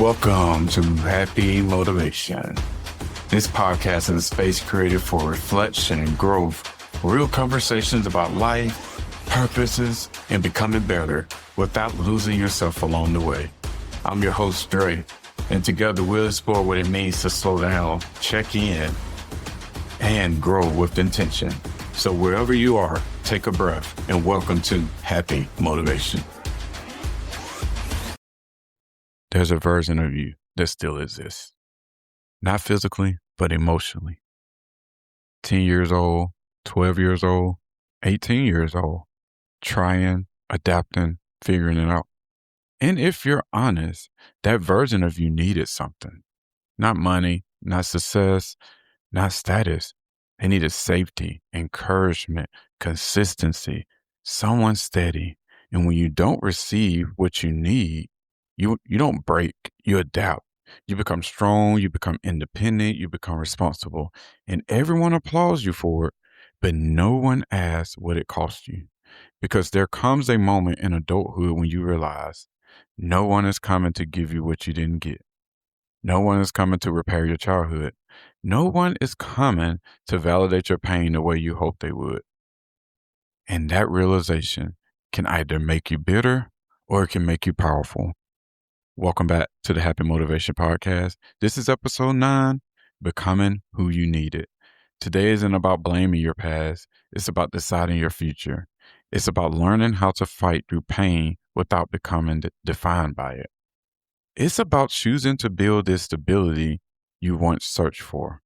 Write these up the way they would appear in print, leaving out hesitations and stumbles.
Welcome to Happy Motivation. This podcast is a space created for reflection and growth, real conversations about life, purposes, and becoming better without losing yourself along the way. I'm your host, Dray, and together we'll explore what it means to slow down, check in, and grow with intention. So wherever you are, take a breath and welcome to Happy Motivation. There's a version of you that still exists. Not physically, but emotionally. 10 years old, 12 years old, 18 years old, trying, adapting, figuring it out. And if you're honest, that version of you needed something. Not money, not success, not status. They needed safety, encouragement, consistency, someone steady. And when you don't receive what you need, you don't break, you adapt. You become strong, you become independent, you become responsible. And everyone applauds you for it, but no one asks what it cost you. Because there comes a moment in adulthood when you realize no one is coming to give you what you didn't get. No one is coming to repair your childhood. No one is coming to validate your pain the way you hoped they would. And that realization can either make you bitter or it can make you powerful. Welcome back to the Happy Motivation Podcast. This is episode 9, Becoming Who You Needed. Today isn't about blaming your past. It's about deciding your future. It's about learning how to fight through pain without becoming defined by it. It's about choosing to build this stability you once searched for.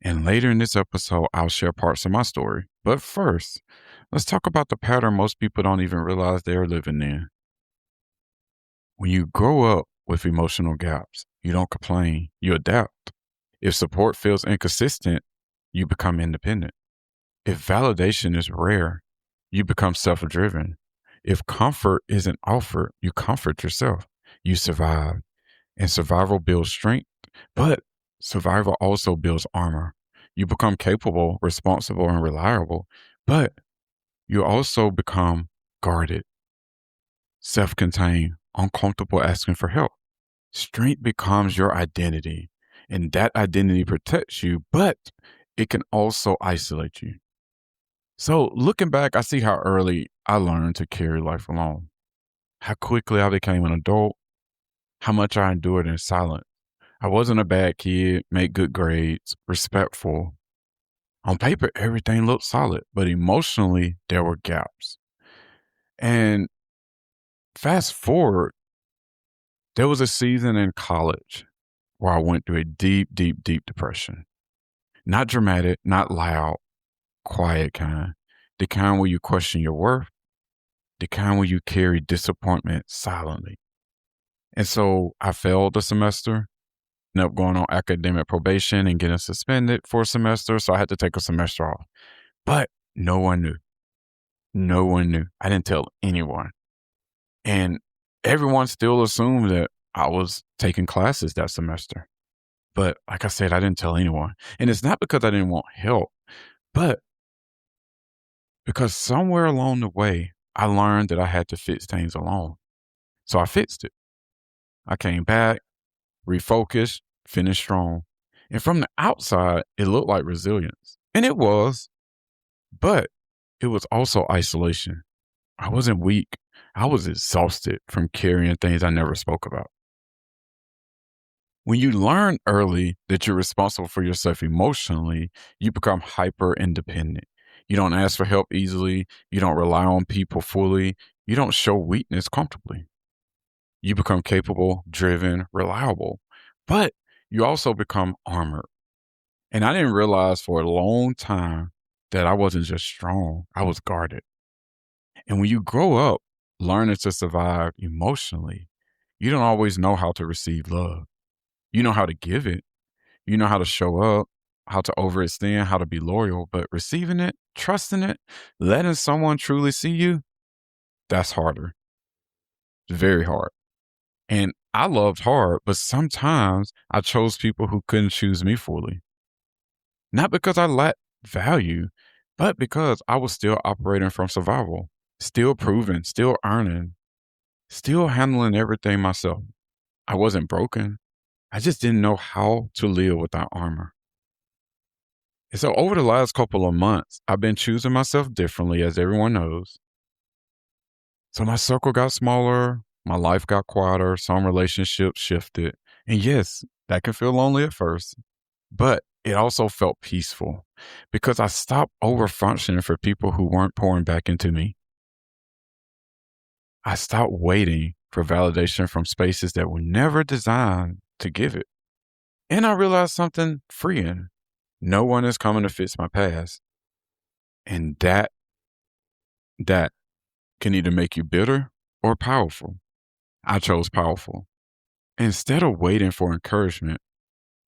And later in this episode, I'll share parts of my story. But first, let's talk about the pattern most people don't even realize they are living in. When you grow up with emotional gaps, you don't complain, you adapt. If support feels inconsistent, you become independent. If validation is rare, you become self-driven. If comfort isn't offered, you comfort yourself. You survive. And survival builds strength, but survival also builds armor. You become capable, responsible, and reliable, but you also become guarded, self-contained, uncomfortable asking for help. Strength becomes your identity, and that identity protects you, but it can also isolate you. So looking back, I see how early I learned to carry life alone, how quickly I became an adult, how much I endured in silence. I wasn't a bad kid, made good grades, respectful. On paper, everything looked solid, but emotionally, there were gaps. And fast forward, there was a season in college where I went through a deep, deep, deep depression. Not dramatic, not loud, quiet kind. The kind where you question your worth, the kind where you carry disappointment silently. And so I failed the semester, ended up going on academic probation and getting suspended for a semester. So I had to take a semester off. But no one knew. No one knew. I didn't tell anyone. And everyone still assumed that I was taking classes that semester. But like I said, I didn't tell anyone. And it's not because I didn't want help, but because somewhere along the way, I learned that I had to fix things alone. So I fixed it. I came back, refocused, finished strong. And from the outside, it looked like resilience. And it was, but it was also isolation. I wasn't weak. I was exhausted from carrying things I never spoke about. When you learn early that you're responsible for yourself emotionally, you become hyper independent. You don't ask for help easily. You don't rely on people fully. You don't show weakness comfortably. You become capable, driven, reliable, but you also become armored. And I didn't realize for a long time that I wasn't just strong, I was guarded. And when you grow up learning to survive emotionally, you don't always know how to receive love. You know how to give it. You know how to show up, how to overextend, how to be loyal, but receiving it, trusting it, letting someone truly see you, that's harder. It's very hard. And I loved hard, but sometimes I chose people who couldn't choose me fully. Not because I lacked value, but because I was still operating from survival, still proving, still earning, still handling everything myself. I wasn't broken. I just didn't know how to live without armor. And so over the last couple of months, I've been choosing myself differently, as everyone knows. So my circle got smaller, my life got quieter, some relationships shifted. And yes, that can feel lonely at first, but it also felt peaceful because I stopped over functioning for people who weren't pouring back into me. I stopped waiting for validation from spaces that were never designed to give it. And I realized something freeing. No one is coming to fix my past. And that can either make you bitter or powerful. I chose powerful. Instead of waiting for encouragement,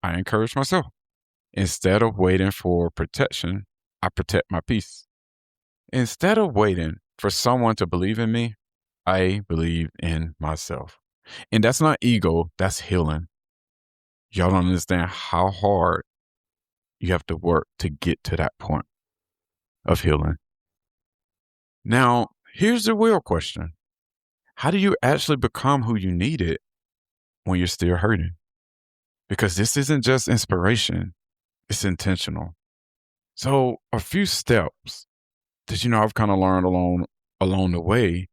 I encourage myself. Instead of waiting for protection, I protect my peace. Instead of waiting for someone to believe in me, I believe in myself. And that's not ego, that's healing. Y'all don't understand how hard you have to work to get to that point of healing. Now, here's the real question. How do you actually become who you needed when you're still hurting? Because this isn't just inspiration, it's intentional. So a few steps that, I've kind of learned along the way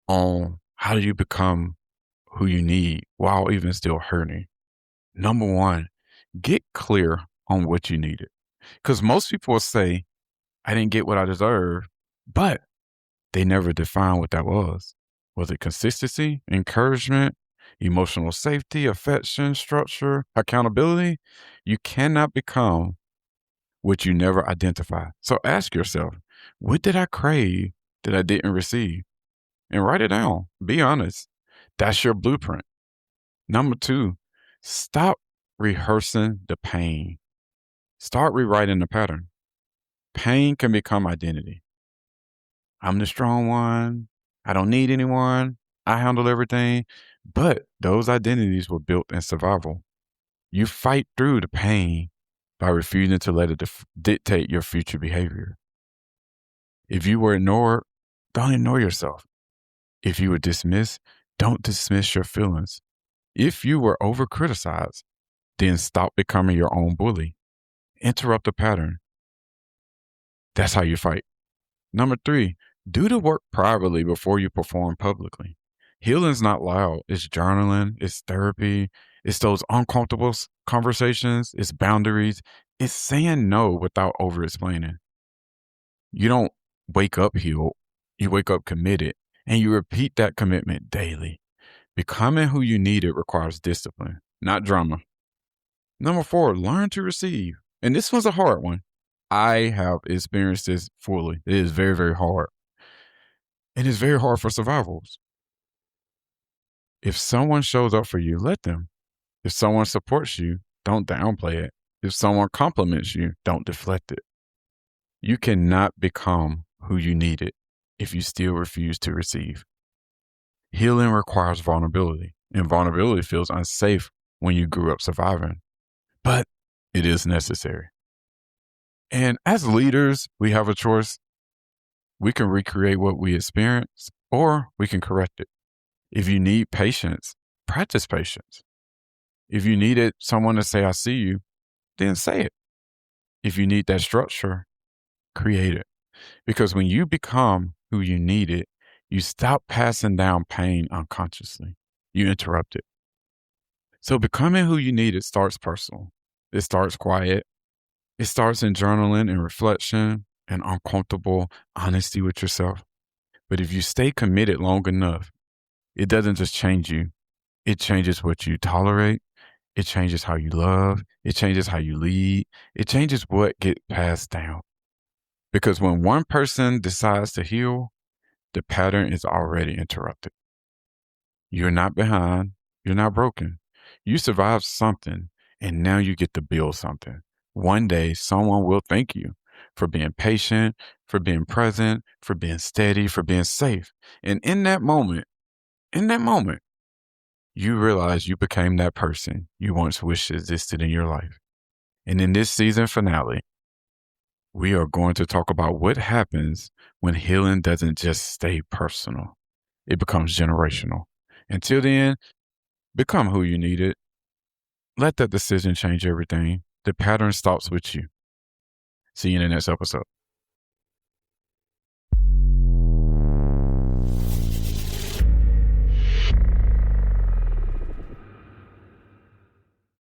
on how do you become who you need while even still hurting. Number one, get clear on what you needed. Because most people will say, I didn't get what I deserved, but they never define what that was. Was it consistency, encouragement, emotional safety, affection, structure, accountability? You cannot become what you never identify. So ask yourself, what did I crave that I didn't receive? And write it down. Be honest. That's your blueprint. Number two, stop rehearsing the pain. Start rewriting the pattern. Pain can become identity. I'm the strong one. I don't need anyone. I handle everything. But those identities were built in survival. You fight through the pain by refusing to let it dictate your future behavior. If you were ignored, don't ignore yourself. If you were dismissed, don't dismiss your feelings. If you were over-criticized, then stop becoming your own bully. Interrupt the pattern. That's how you fight. Number three, do the work privately before you perform publicly. Healing's not loud. It's journaling. It's therapy. It's those uncomfortable conversations. It's boundaries. It's saying no without over-explaining. You don't wake up healed. You wake up committed. And you repeat that commitment daily. Becoming who you needed requires discipline, not drama. Number four, learn to receive. And this one's a hard one. I have experienced this fully. It is very, very hard. And it's very hard for survivals. If someone shows up for you, let them. If someone supports you, don't downplay it. If someone compliments you, don't deflect it. You cannot become who you needed if you still refuse to receive. Healing requires vulnerability, and vulnerability feels unsafe when you grew up surviving, but it is necessary. And as leaders, we have a choice. We can recreate what we experience, or we can correct it. If you need patience, practice patience. If you needed someone to say, I see you, then say it. If you need that structure, create it. Because when you become who you needed, you stop passing down pain unconsciously. You interrupt it. So becoming who you needed starts personal. It starts quiet. It starts in journaling and reflection and uncomfortable honesty with yourself. But if you stay committed long enough, it doesn't just change you. It changes what you tolerate. It changes how you love. It changes how you lead. It changes what gets passed down. Because when one person decides to heal, the pattern is already interrupted. You're not behind. You're not broken. You survived something, and now you get to build something. One day, someone will thank you for being patient, for being present, for being steady, for being safe. And in that moment, you realize you became that person you once wished existed in your life. And in this season finale, we are going to talk about what happens when healing doesn't just stay personal. It becomes generational. Until then, Become who you needed. Let that decision change everything. The pattern stops with you. See you in the next episode.